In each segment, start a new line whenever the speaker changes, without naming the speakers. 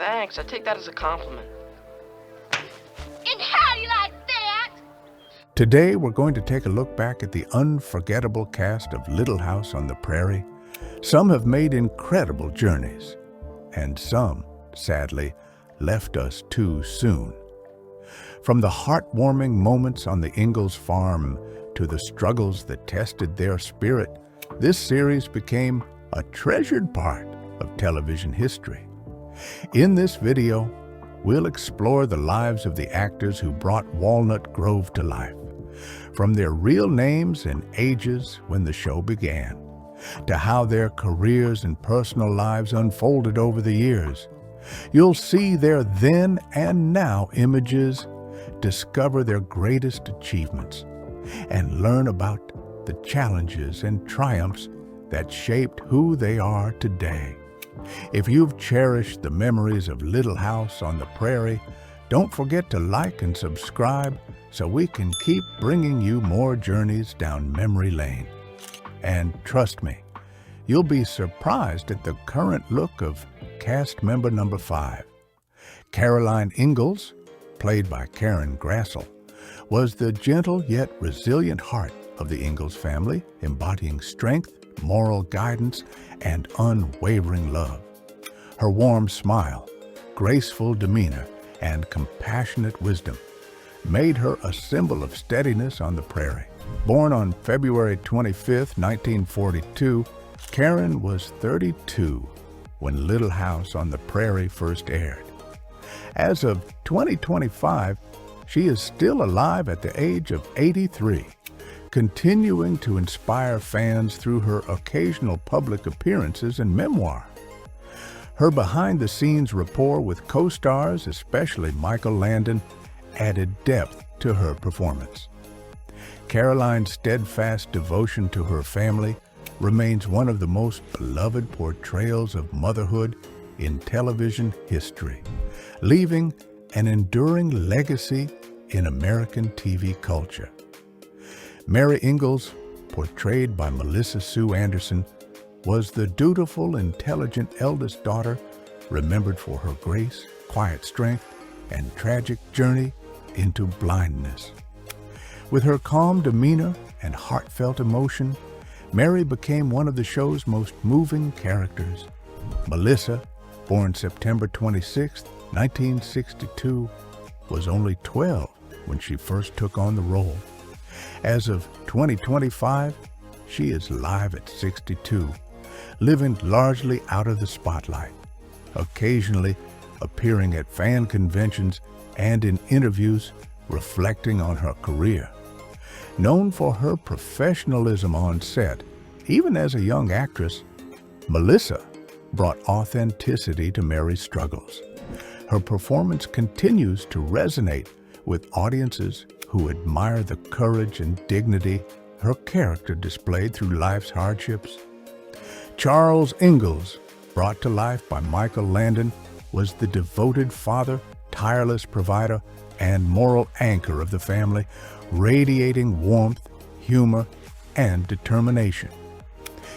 Thanks, I take that as a compliment.
And how do you like that?
Today, we're going to take a look back at the unforgettable cast of Little House on the Prairie. Some have made incredible journeys, and some, sadly, left us too soon. From the heartwarming moments on the Ingalls farm to the struggles that tested their spirit, this series became a treasured part of television history. In this video, we'll explore the lives of the actors who brought Walnut Grove to life, from their real names and ages when the show began, to how their careers and personal lives unfolded over the years. You'll see their then and now images, discover their greatest achievements, and learn about the challenges and triumphs that shaped who they are today. If you've cherished the memories of Little House on the Prairie, don't forget to like and subscribe so we can keep bringing you more journeys down memory lane. And trust me, you'll be surprised at the current look of cast member number 5. Caroline Ingalls, played by Karen Grassel, was the gentle yet resilient heart of the Ingalls family, embodying strength, moral guidance, and unwavering love. Her warm smile, graceful demeanor, and compassionate wisdom made her a symbol of steadiness on the prairie. Born on February 25, 1942, Karen was 32 when Little House on the Prairie first aired. As of 2025, she is still alive at the age of 83, continuing to inspire fans through her occasional public appearances and memoir. Her behind-the-scenes rapport with co-stars, especially Michael Landon, added depth to her performance. Caroline's steadfast devotion to her family remains one of the most beloved portrayals of motherhood in television history, leaving an enduring legacy in American TV culture. Mary Ingalls, portrayed by Melissa Sue Anderson, was the dutiful, intelligent eldest daughter, remembered for her grace, quiet strength, and tragic journey into blindness. With her calm demeanor and heartfelt emotion, Mary became one of the show's most moving characters. Melissa, born September 26, 1962, was only 12 when she first took on the role. As of 2025, she is live at 62, living largely out of the spotlight, occasionally appearing at fan conventions and in interviews reflecting on her career. Known for her professionalism on set, even as a young actress, Melissa brought authenticity to Mary's struggles. Her performance continues to resonate with audiences who admire the courage and dignity her character displayed through life's hardships. Charles Ingalls, brought to life by Michael Landon, was the devoted father, tireless provider, and moral anchor of the family, radiating warmth, humor, and determination.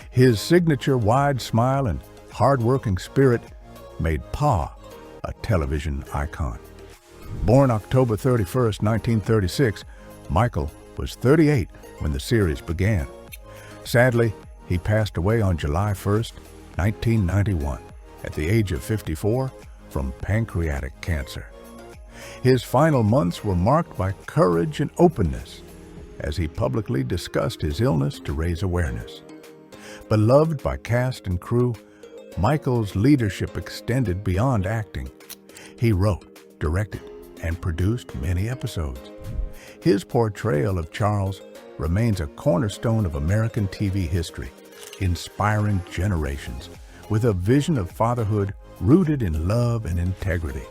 His signature wide smile and hard-working spirit made Pa a television icon. Born October 31, 1936, Michael was 38 when the series began. Sadly, he passed away on July 1, 1991, at the age of 54 from pancreatic cancer. His final months were marked by courage and openness as he publicly discussed his illness to raise awareness. Beloved by cast and crew, Michael's leadership extended beyond acting. He wrote, directed, and produced many episodes. His portrayal of Charles remains a cornerstone of American TV history, inspiring generations with a vision of fatherhood rooted in love and integrity.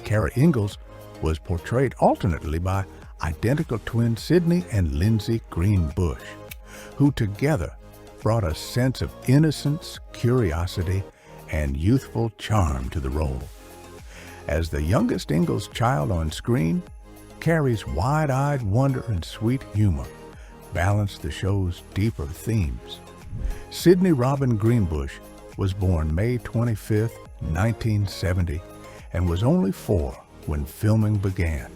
Kara Ingalls was portrayed alternately by identical twins Sidney and Lindsay Green Bush, who together brought a sense of innocence, curiosity, and youthful charm to the role. As the youngest Ingalls child on screen, Carrie's wide-eyed wonder and sweet humor balanced the show's deeper themes. Sidney Robin Greenbush was born May 25, 1970, and was only 4 when filming began.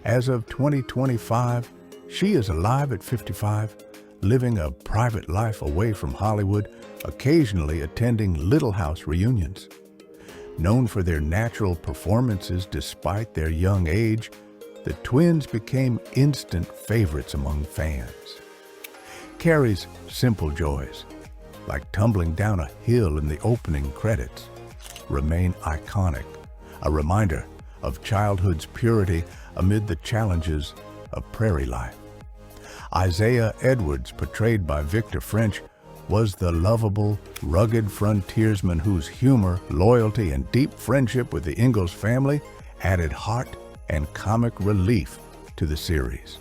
As of 2025, she is alive at 55, living a private life away from Hollywood, occasionally attending Little House reunions. Known for their natural performances despite their young age, the twins became instant favorites among fans. Carrie's simple joys, like tumbling down a hill in the opening credits, remain iconic, a reminder of childhood's purity amid the challenges of prairie life. Isaiah Edwards, portrayed by Victor French, was the lovable, rugged frontiersman whose humor, loyalty, and deep friendship with the Ingalls family added heart and comic relief to the series.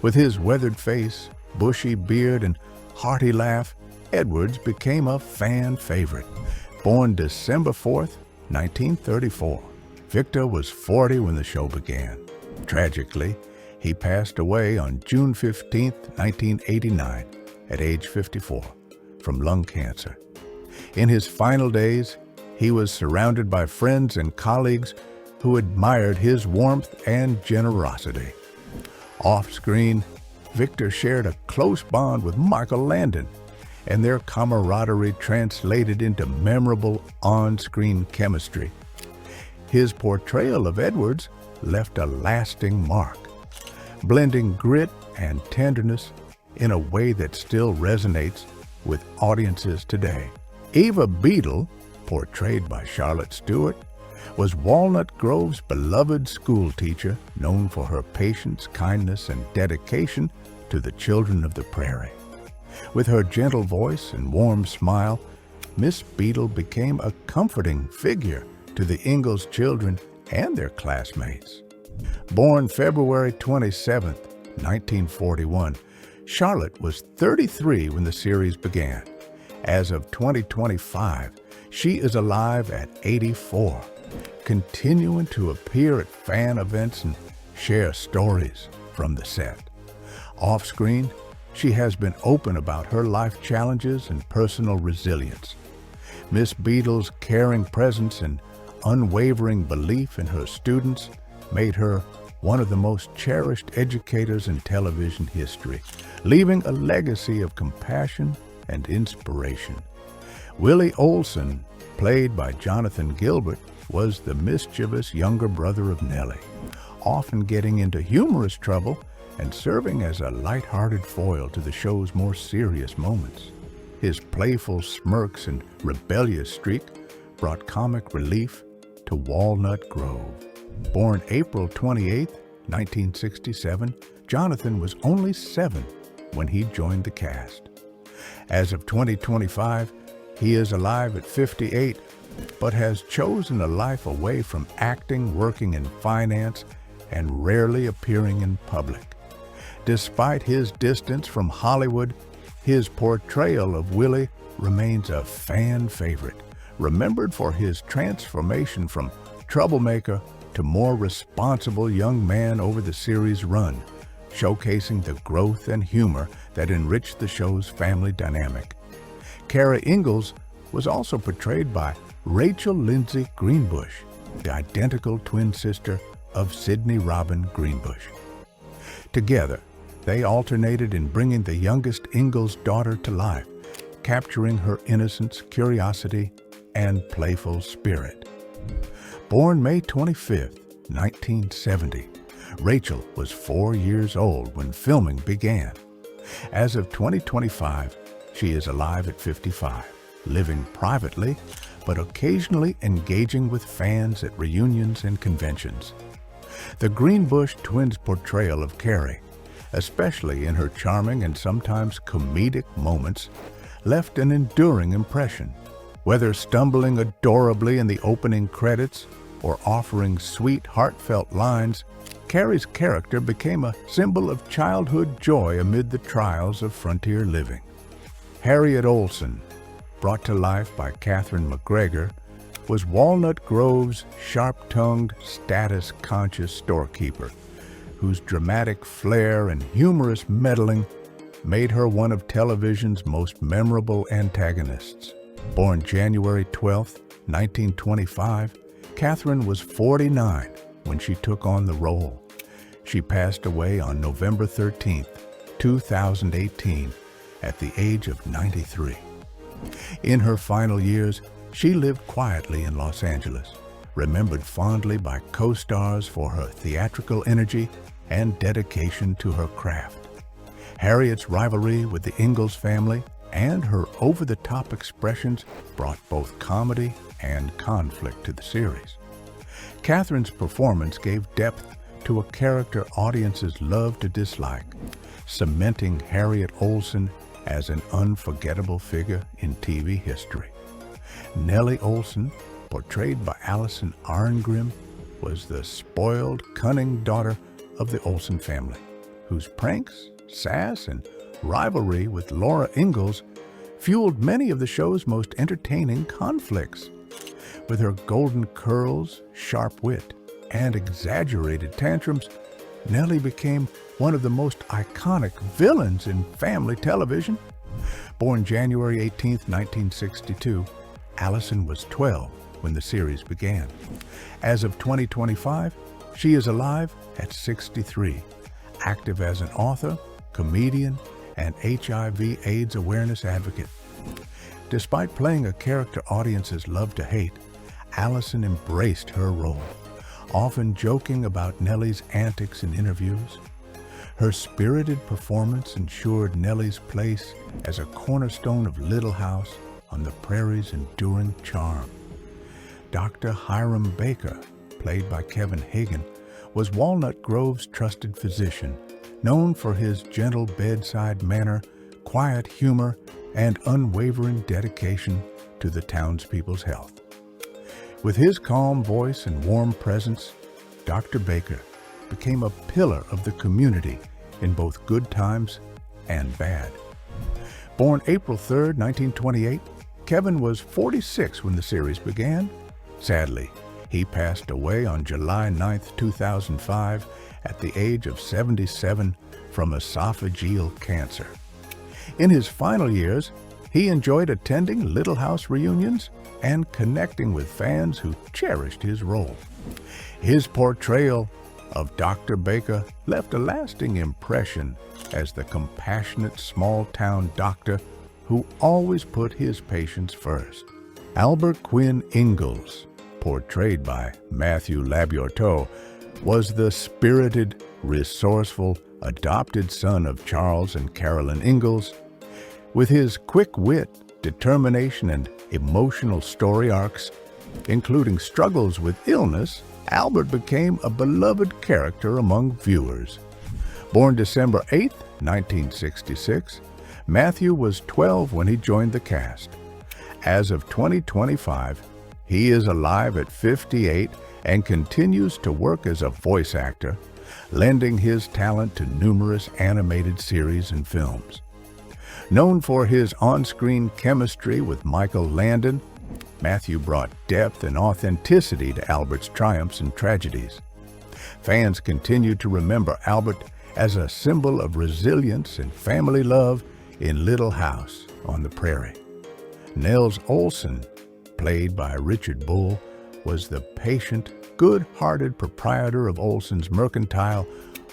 With his weathered face, bushy beard, and hearty laugh, Edwards became a fan favorite. Born December 4th, 1934, Victor was 40 when the show began. Tragically, he passed away on June 15, 1989, at age 54, from lung cancer. In his final days, he was surrounded by friends and colleagues who admired his warmth and generosity. Off-screen, Victor shared a close bond with Michael Landon, and their camaraderie translated into memorable on-screen chemistry. His portrayal of Edwards left a lasting mark, blending grit and tenderness in a way that still resonates with audiences today. Eva Beadle, portrayed by Charlotte Stewart, was Walnut Grove's beloved school teacher, known for her patience, kindness, and dedication to the children of the prairie. With her gentle voice and warm smile, Miss Beadle became a comforting figure to the Ingalls children and their classmates. Born February 27, 1941, Charlotte was 33 when the series began. As of 2025, she is alive at 84, continuing to appear at fan events and share stories from the set. Off-screen, she has been open about her life challenges and personal resilience. Miss Beadle's caring presence and unwavering belief in her students made her one of the most cherished educators in television history, leaving a legacy of compassion and inspiration. Willie Olson, played by Jonathan Gilbert, was the mischievous younger brother of Nellie, often getting into humorous trouble and serving as a light-hearted foil to the show's more serious moments. His playful smirks and rebellious streak brought comic relief to Walnut Grove. Born April 28, 1967, Jonathan was only 7 when he joined the cast. As of 2025, he is alive at 58, but has chosen a life away from acting, working in finance, and rarely appearing in public. Despite his distance from Hollywood, his portrayal of Willie remains a fan favorite, remembered for his transformation from troublemaker to more responsible young man over the series' run, showcasing the growth and humor that enriched the show's family dynamic. Kara Ingalls was also portrayed by Rachel Lindsay Greenbush, the identical twin sister of Sidney Robin Greenbush. Together, they alternated in bringing the youngest Ingalls daughter to life, capturing her innocence, curiosity, and playful spirit. Born May 25, 1970, Rachel was 4 years old when filming began. As of 2025, she is alive at 55, living privately, but occasionally engaging with fans at reunions and conventions. The Greenbush twins' portrayal of Carrie, especially in her charming and sometimes comedic moments, left an enduring impression. Whether stumbling adorably in the opening credits or offering sweet, heartfelt lines, Carrie's character became a symbol of childhood joy amid the trials of frontier living. Harriet Olson, brought to life by Catherine McGregor, was Walnut Grove's sharp-tongued, status-conscious storekeeper, whose dramatic flair and humorous meddling made her one of television's most memorable antagonists. Born January 12, 1925, Catherine was 49 when she took on the role. She passed away on November 13, 2018, at the age of 93. In her final years, she lived quietly in Los Angeles, remembered fondly by co-stars for her theatrical energy and dedication to her craft. Harriet's rivalry with the Ingalls family and her over-the-top expressions brought both comedy and conflict to the series. Catherine's performance gave depth to a character audiences love to dislike, cementing Harriet Olsen as an unforgettable figure in TV history. Nellie Olsen, portrayed by Allison Arngrim, was the spoiled, cunning daughter of the Olsen family, whose pranks, sass, and rivalry with Laura Ingalls fueled many of the show's most entertaining conflicts. With her golden curls, sharp wit, and exaggerated tantrums, Nellie became one of the most iconic villains in family television. Born January 18, 1962, Allison was 12 when the series began. As of 2025, she is alive at 63, active as an author, comedian, and HIV/AIDS awareness advocate. Despite playing a character audiences love to hate, Allison embraced her role, often joking about Nellie's antics in interviews. Her spirited performance ensured Nellie's place as a cornerstone of Little House on the Prairie's enduring charm. Dr. Hiram Baker, played by Kevin Hagen, was Walnut Grove's trusted physician, known for his gentle bedside manner, quiet humor, and unwavering dedication to the townspeople's health. With his calm voice and warm presence, Dr. Baker became a pillar of the community in both good times and bad. Born April 3, 1928, Kevin was 46 when the series began. Sadly, he passed away on July 9, 2005, at the age of 77 from esophageal cancer. In his final years, he enjoyed attending Little House reunions and connecting with fans who cherished his role. His portrayal of Dr. Baker left a lasting impression as the compassionate small-town doctor who always put his patients first. Albert Quinn Ingalls, portrayed by Matthew Labourteau, was the spirited, resourceful, adopted son of Charles and Carolyn Ingalls. With his quick wit, determination, and emotional story arcs, including struggles with illness, Albert became a beloved character among viewers. Born December 8, 1966, Matthew was 12 when he joined the cast. As of 2025, he is alive at 58 and continues to work as a voice actor, lending his talent to numerous animated series and films. Known for his on-screen chemistry with Michael Landon, Matthew brought depth and authenticity to Albert's triumphs and tragedies. Fans continue to remember Albert as a symbol of resilience and family love in Little House on the Prairie. Nels Olsen, played by Richard Bull, was the patient, good-hearted proprietor of Olsen's Mercantile,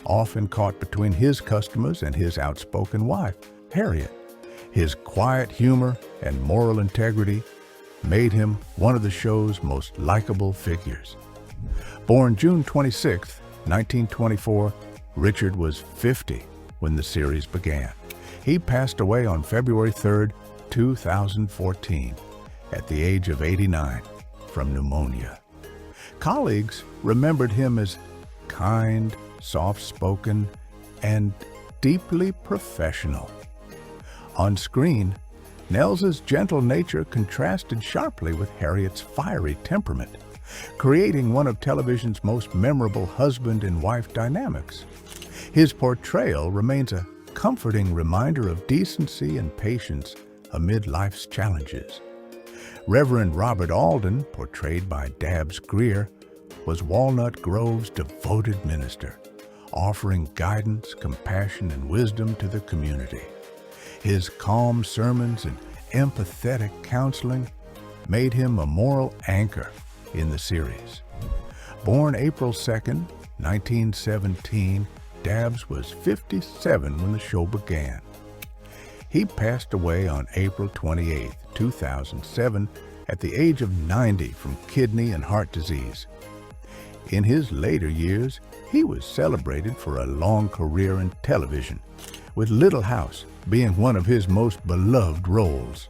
often caught between his customers and his outspoken wife, Harriet. His quiet humor and moral integrity made him one of the show's most likable figures. Born June 26, 1924, Richard was 50 when the series began. He passed away on February 3, 2014, at the age of 89 from pneumonia. Colleagues remembered him as kind, soft-spoken, and deeply professional. On screen, Nels's gentle nature contrasted sharply with Harriet's fiery temperament, creating one of television's most memorable husband and wife dynamics. His portrayal remains a comforting reminder of decency and patience amid life's challenges. Reverend Robert Alden, portrayed by Dabbs Greer, was Walnut Grove's devoted minister, offering guidance, compassion, and wisdom to the community. His calm sermons and empathetic counseling made him a moral anchor in the series. Born April 2nd, 1917, Dabbs was 57 when the show began. He passed away on April 28, 2007, at the age of 90 from kidney and heart disease. In his later years, he was celebrated for a long career in television, with Little House being one of his most beloved roles.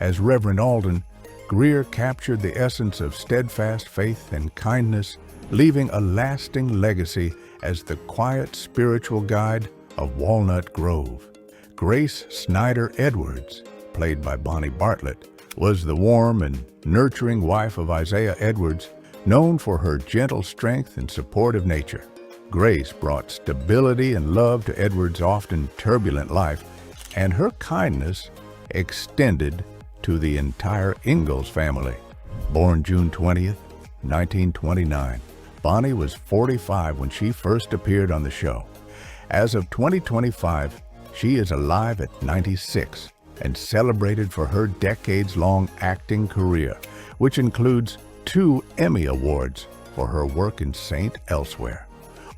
As Reverend Alden, Greer captured the essence of steadfast faith and kindness, leaving a lasting legacy as the quiet spiritual guide of Walnut Grove. Grace Snyder Edwards, played by Bonnie Bartlett, was the warm and nurturing wife of Isaiah Edwards, known for her gentle strength and supportive nature. Grace brought stability and love to Edwards' often turbulent life, and her kindness extended to the entire Ingalls family. Born June 20th, 1929, Bonnie was 45 when she first appeared on the show. As of 2025, she is alive at 96 and celebrated for her decades-long acting career, which includes 2 Emmy Awards for her work in Saint Elsewhere.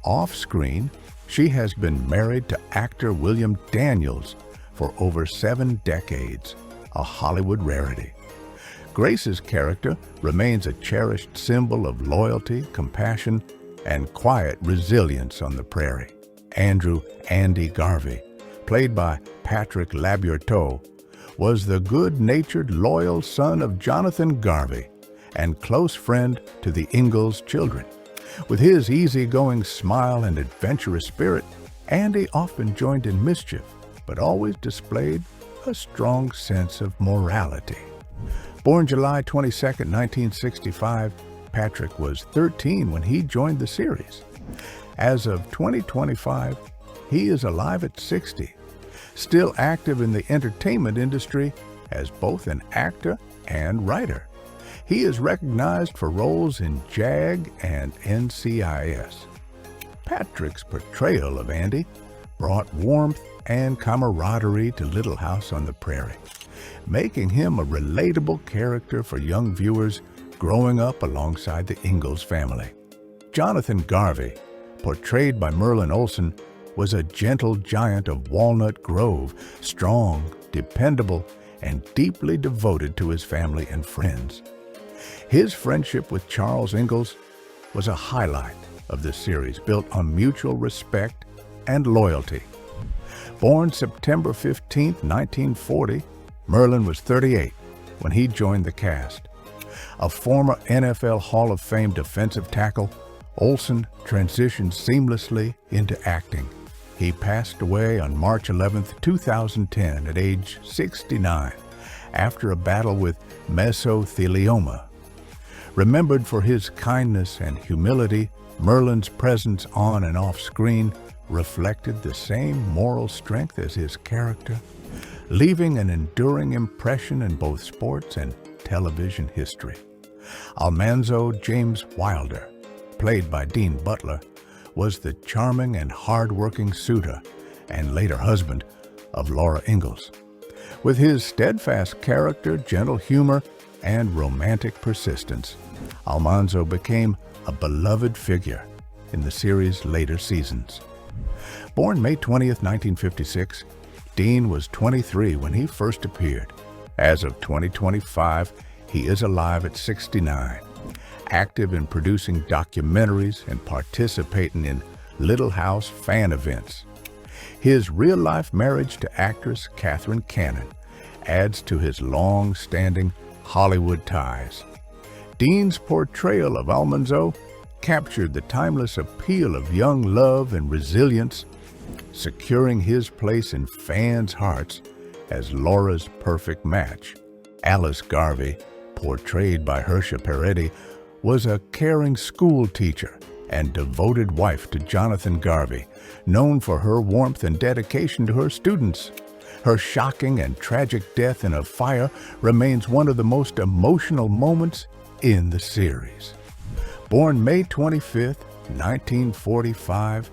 Off-screen, she has been married to actor William Daniels for over 7 decades, a Hollywood rarity. Grace's character remains a cherished symbol of loyalty, compassion, and quiet resilience on the prairie. Andrew "Andy" Garvey, played by Patrick Labourteau, was the good-natured, loyal son of Jonathan Garvey and close friend to the Ingalls children. With his easygoing smile and adventurous spirit, Andy often joined in mischief, but always displayed a strong sense of morality. Born July 22, 1965, Patrick was 13 when he joined the series. As of 2025, he is alive at 60, still active in the entertainment industry as both an actor and writer. He is recognized for roles in JAG and NCIS. Patrick's portrayal of Andy brought warmth and camaraderie to Little House on the Prairie, making him a relatable character for young viewers growing up alongside the Ingalls family. Jonathan Garvey, portrayed by Merlin Olsen, was a gentle giant of Walnut Grove, strong, dependable, and deeply devoted to his family and friends. His friendship with Charles Ingalls was a highlight of the series, built on mutual respect and loyalty. Born September 15, 1940, Merlin was 38 when he joined the cast. A former NFL Hall of Fame defensive tackle, Olsen transitioned seamlessly into acting. He passed away on March 11, 2010, at age 69, after a battle with mesothelioma. Remembered for his kindness and humility, Merlin's presence on and off screen reflected the same moral strength as his character, leaving an enduring impression in both sports and television history. Almanzo James Wilder, played by Dean Butler, was the charming and hard-working suitor and later husband of Laura Ingalls. With his steadfast character, gentle humor, and romantic persistence, Almanzo became a beloved figure in the series' later seasons. Born May 20th, 1956, Dean was 23 when he first appeared. As of 2025, he is alive at 69, active in producing documentaries and participating in Little House fan events. His real-life marriage to actress Catherine Cannon adds to his long-standing Hollywood ties. Dean's portrayal of Almanzo captured the timeless appeal of young love and resilience, securing his place in fans' hearts as Laura's perfect match. Alice Garvey, portrayed by Hersha Peretti, was a caring school teacher and devoted wife to Jonathan Garvey, known for her warmth and dedication to her students. Her shocking and tragic death in a fire remains one of the most emotional moments in the series. Born May 25, 1945,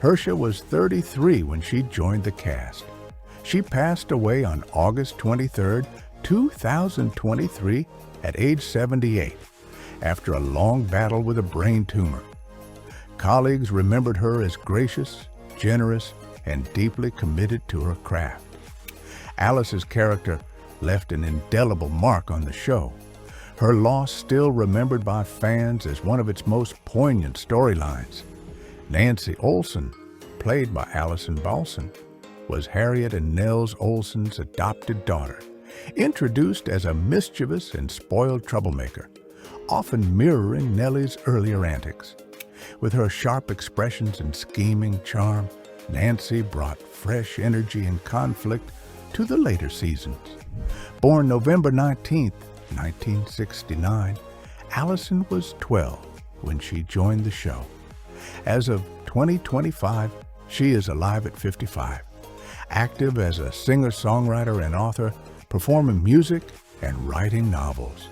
Hersha was 33 when she joined the cast. She passed away on August 23, 2023, at age 78, after a long battle with a brain tumor. Colleagues remembered her as gracious, generous, and deeply committed to her craft. Alice's character left an indelible mark on the show, her loss still remembered by fans as one of its most poignant storylines. Nancy Olson, played by Allison Balson, was Harriet and Nels Olson's adopted daughter, introduced as a mischievous and spoiled troublemaker, often mirroring Nellie's earlier antics. With her sharp expressions and scheming charm, Nancy brought fresh energy and conflict to the later seasons. Born November 19, 1969, Allison was 12 when she joined the show. As of 2025, she is alive at 55, active as a singer-songwriter and author, performing music and writing novels.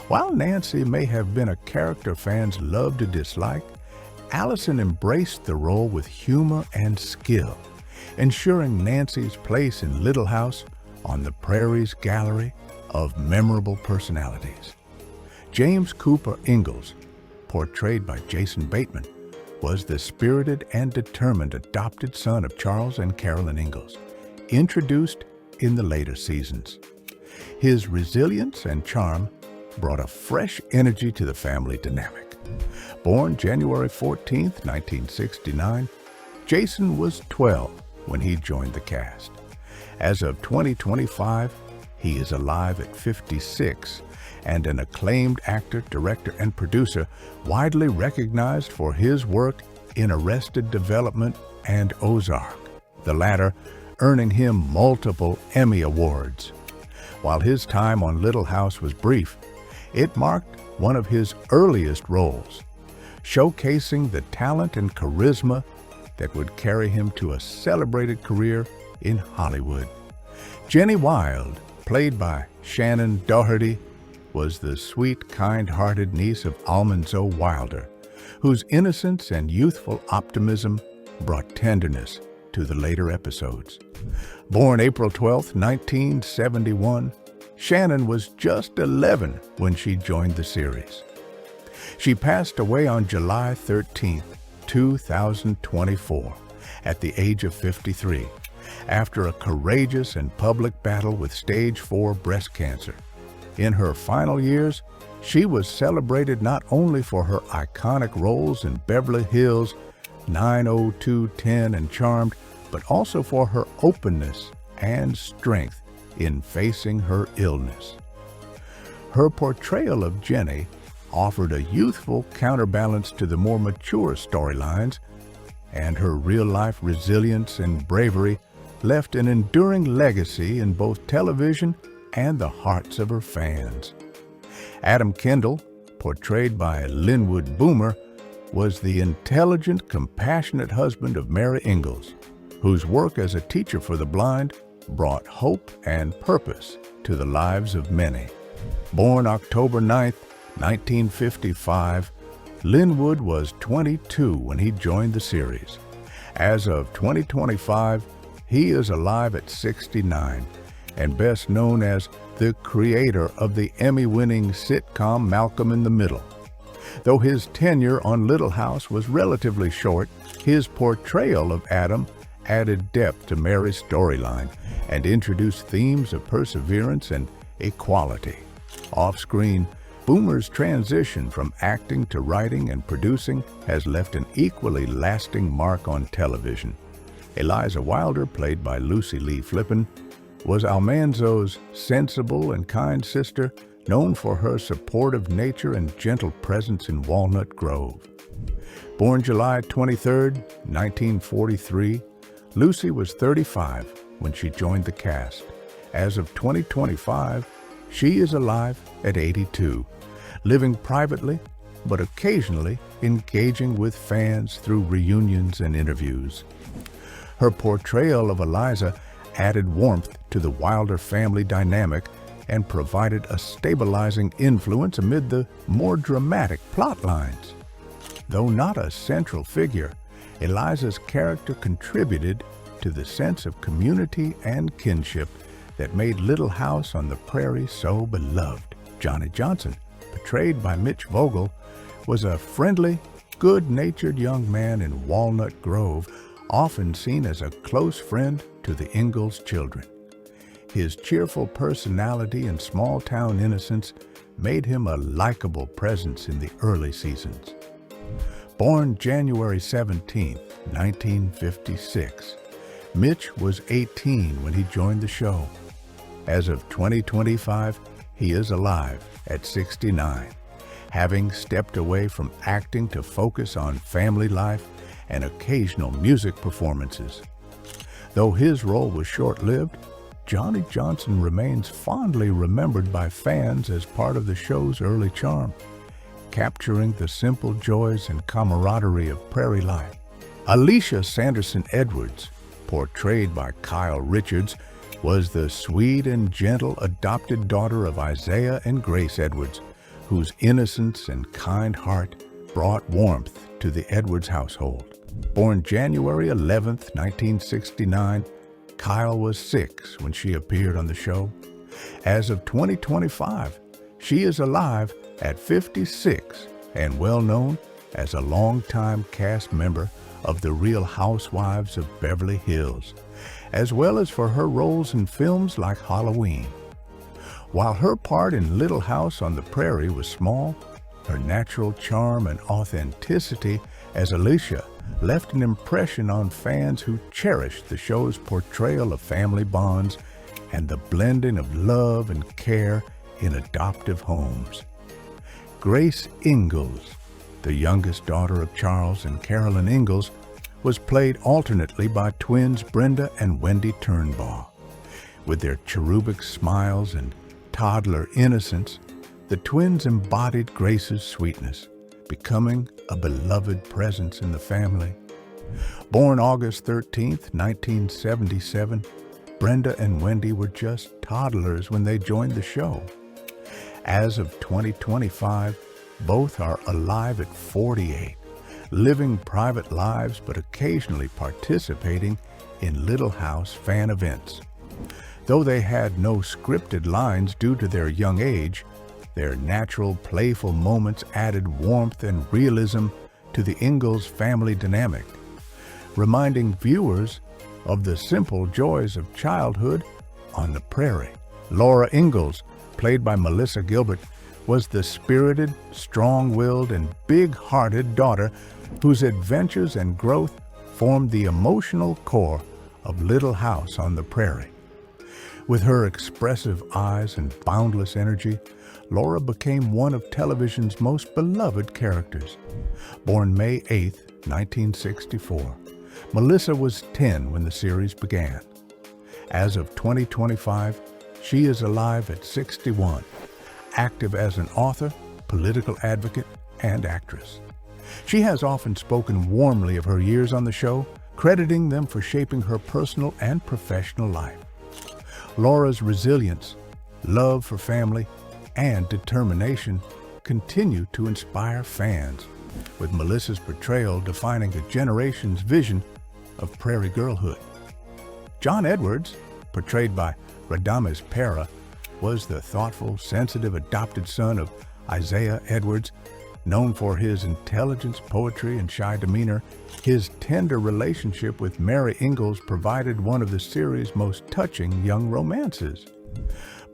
While Nancy may have been a character fans loved to dislike, Allison embraced the role with humor and skill, ensuring Nancy's place in Little House on the Prairie's gallery of memorable personalities. James Cooper Ingalls, portrayed by Jason Bateman, was the spirited and determined adopted son of Charles and Carolyn Ingalls, introduced in the later seasons. His resilience and charm brought a fresh energy to the family dynamic. Born January 14, 1969, Jason was 12 when he joined the cast. As of 2025, he is alive at 56 and an acclaimed actor, director, and producer, widely recognized for his work in Arrested Development and Ozark, the latter earning him multiple Emmy Awards. While his time on Little House was brief, it marked one of his earliest roles, showcasing the talent and charisma that would carry him to a celebrated career in Hollywood. Jenny Wilde, played by Shannon Doherty, was the sweet, kind-hearted niece of Almanzo Wilder, whose innocence and youthful optimism brought tenderness to the later episodes. Born April 12, 1971, Shannon was just 11 when she joined the series. She passed away on July 13, 2024, at the age of 53, after a courageous and public battle with stage 4 breast cancer. In her final years, she was celebrated not only for her iconic roles in Beverly Hills, 90210 and Charmed, but also for her openness and strength in facing her illness. Her portrayal of Jenny offered a youthful counterbalance to the more mature storylines, and her real-life resilience and bravery left an enduring legacy in both television and the hearts of her fans. Adam Kendall, portrayed by Linwood Boomer, was the intelligent, compassionate husband of Mary Ingalls, whose work as a teacher for the blind brought hope and purpose to the lives of many. Born October 9, 1955, Linwood was 22 when he joined the series. As of 2025, he is alive at 69 and best known as the creator of the Emmy-winning sitcom Malcolm in the Middle. Though his tenure on Little House was relatively short, his portrayal of Adam added depth to Mary's storyline and introduced themes of perseverance and equality. Off-screen, Boomer's transition from acting to writing and producing has left an equally lasting mark on television. Eliza Wilder, played by Lucy Lee Flippen, was Almanzo's sensible and kind sister, known for her supportive nature and gentle presence in Walnut Grove. Born July 23, 1943, Lucy was 35 when she joined the cast. As of 2025, she is alive at 82, living privately, but occasionally engaging with fans through reunions and interviews. Her portrayal of Eliza added warmth to the Wilder family dynamic and provided a stabilizing influence amid the more dramatic plot lines. Though not a central figure, Eliza's character contributed to the sense of community and kinship that made Little House on the Prairie so beloved. Johnny Johnson, portrayed by Mitch Vogel, was a friendly, good-natured young man in Walnut Grove, often seen as a close friend to the Ingalls children. His cheerful personality and small-town innocence made him a likable presence in the early seasons. Born January 17, 1956, Mitch was 18 when he joined the show. As of 2025, he is alive at 69, having stepped away from acting to focus on family life and occasional music performances. Though his role was short-lived, Johnny Johnson remains fondly remembered by fans as part of the show's early charm, capturing the simple joys and camaraderie of prairie life. Alicia Sanderson Edwards, portrayed by Kyle Richards, was the sweet and gentle adopted daughter of Isaiah and Grace Edwards, whose innocence and kind heart brought warmth to the Edwards household. Born January 11, 1969, Kyle was 6 when she appeared on the show. As of 2025, she is alive at 56 and well known as a longtime cast member of The Real Housewives of Beverly Hills, as well as for her roles in films like Halloween. While her part in Little House on the Prairie was small, her natural charm and authenticity as Alicia left an impression on fans who cherished the show's portrayal of family bonds and the blending of love and care in adoptive homes. Grace Ingalls, the youngest daughter of Charles and Carolyn Ingalls, was played alternately by twins Brenda and Wendy Turnbaugh. With their cherubic smiles and toddler innocence, the twins embodied Grace's sweetness, becoming a beloved presence in the family. Born August 13, 1977, Brenda and Wendy were just toddlers when they joined the show. As of 2025, both are alive at 48, living private lives but occasionally participating in Little House fan events. Though they had no scripted lines due to their young age, their natural, playful moments added warmth and realism to the Ingalls family dynamic, reminding viewers of the simple joys of childhood on the prairie. Laura Ingalls, played by Melissa Gilbert, was the spirited, strong-willed, and big-hearted daughter whose adventures and growth formed the emotional core of Little House on the Prairie. With her expressive eyes and boundless energy, Laura became one of television's most beloved characters. Born May 8, 1964, Melissa was 10 when the series began. As of 2025, she is alive at 61, active as an author, political advocate, and actress. She has often spoken warmly of her years on the show, crediting them for shaping her personal and professional life. Laura's resilience, love for family, and determination continue to inspire fans, with Melissa's portrayal defining a generation's vision of prairie girlhood. John Edwards, portrayed by Radames Pera, was the thoughtful, sensitive adopted son of Isaiah Edwards. Known for his intelligence, poetry, and shy demeanor, his tender relationship with Mary Ingalls provided one of the series' most touching young romances.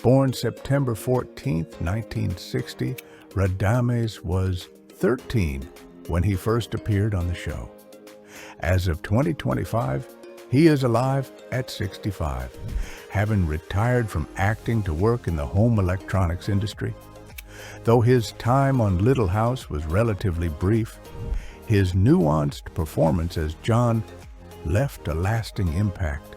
Born September 14, 1960, Radames was 13 when he first appeared on the show. As of 2025, he is alive at 65, having retired from acting to work in the home electronics industry. Though his time on Little House was relatively brief, his nuanced performance as John left a lasting impact,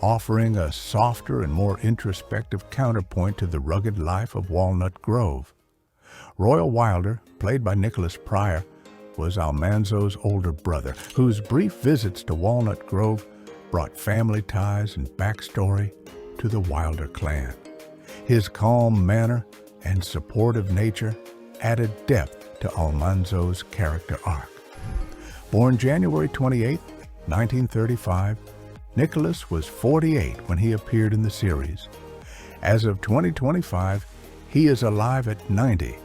offering a softer and more introspective counterpoint to the rugged life of Walnut Grove. Royal Wilder, played by Nicholas Pryor, was Almanzo's older brother, whose brief visits to Walnut Grove brought family ties and backstory to the Wilder clan. His calm manner and supportive nature added depth to Almanzo's character arc. Born January 28, 1935, Nicholas was 48 when he appeared in the series. As of 2025, he is alive at 90,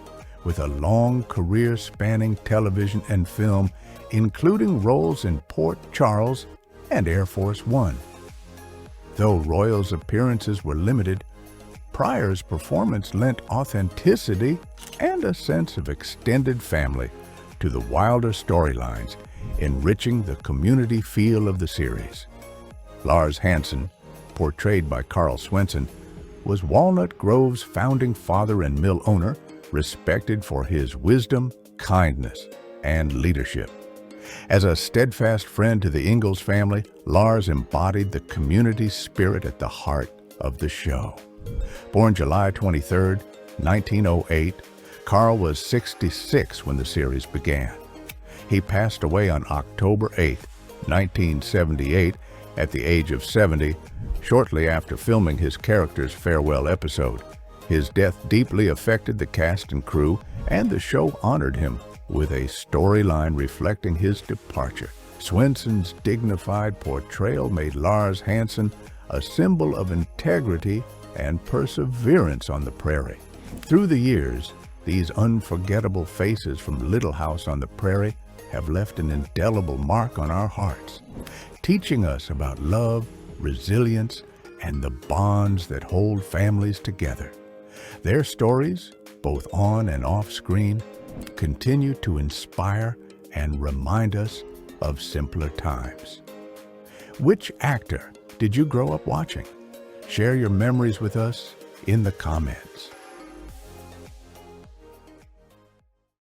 with a long career spanning television and film, including roles in Port Charles and Air Force One. Though Royal's appearances were limited, Pryor's performance lent authenticity and a sense of extended family to the wilder storylines, enriching the community feel of the series. Lars Hansen, portrayed by Carl Swenson, was Walnut Grove's founding father and mill owner, respected for his wisdom, kindness, and leadership. As a steadfast friend to the Ingalls family, Lars embodied the community spirit at the heart of the show. Born July 23, 1908, Carl was 66 when the series began. He passed away on October 8, 1978, at the age of 70, shortly after filming his character's farewell episode. His death deeply affected the cast and crew, and the show honored him with a storyline reflecting his departure. Swenson's dignified portrayal made Lars Hansen a symbol of integrity and perseverance on the prairie. Through the years, these unforgettable faces from Little House on the Prairie have left an indelible mark on our hearts, teaching us about love, resilience, and the bonds that hold families together. Their stories, both on and off screen, continue to inspire and remind us of simpler times. Which actor did you grow up watching? Share your memories with us in the comments.